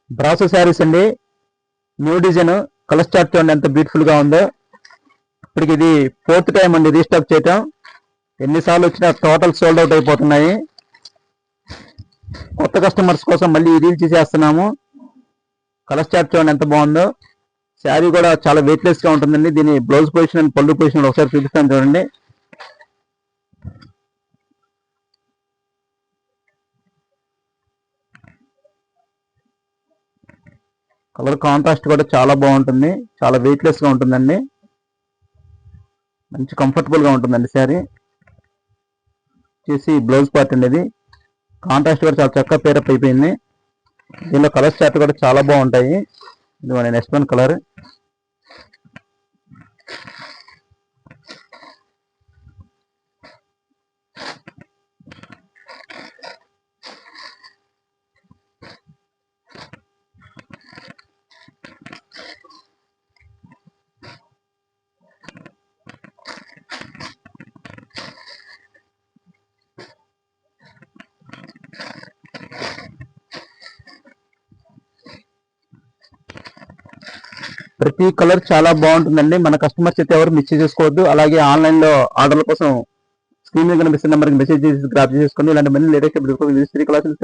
Brasso saris అండి. New design, colour chart చూడండి ఎంత బ్యూటిఫుల్ గా ఉందో. ఇప్పటికి ఇది 4th టైం అండి రీస్టాక్ చేయటం. ఎన్నిసార్లు వచ్చినా టోటల్ సోల్డ్ అవుట్ అయిపోతున్నాయి. కొత్త కస్టమర్స్ కోసం మళ్ళీ రీల్ చేసేస్తున్నాము. కలర్ చార్ట్ చూడండి ఎంత బాగుందో. శారీ కూడా చాలా వెయిట్లెస్ గా ఉంటుందండి. దీని బ్లౌజ్ పొజిషన్ అండ్ పళ్ళు పొజిషన్ ఒకసారి చూపిస్తాను చూడండి. కలర్ కాంట్రాస్ట్ కూడా చాలా బాగుంటుంది. చాలా వెయిట్లెస్ గా ఉంటుందండి. మంచి కంఫర్టబుల్ గా ఉంటుందండి శారీ. వచ్చేసి బ్లౌజ్ పార్ట్ అండి. ఇది కాంట్రాస్ట్ కూడా చాలా చక్కగా పేరప్ అయిపోయింది. దీనిలో కలర్ చార్ట్ కూడా చాలా బాగుంటాయి. ఇది నెక్స్ట్ వన్ కలర్. ప్రతి కలర్ చాలా బాగుంటుందండి. మన కస్టమర్స్ అయితే ఎవరు మిస్ చేసుకోవద్దు. అలాగే ఆన్లైన్ లో ఆర్డర్ల కోసం స్క్రీన్ మీద కనిపిస్తున్న నెంబర్కి మెసేజ్ చేసి గ్రాప్ చేసుకోండి. ఇలాంటి మళ్ళీ లేటెస్ట్ 3 క్లాసులు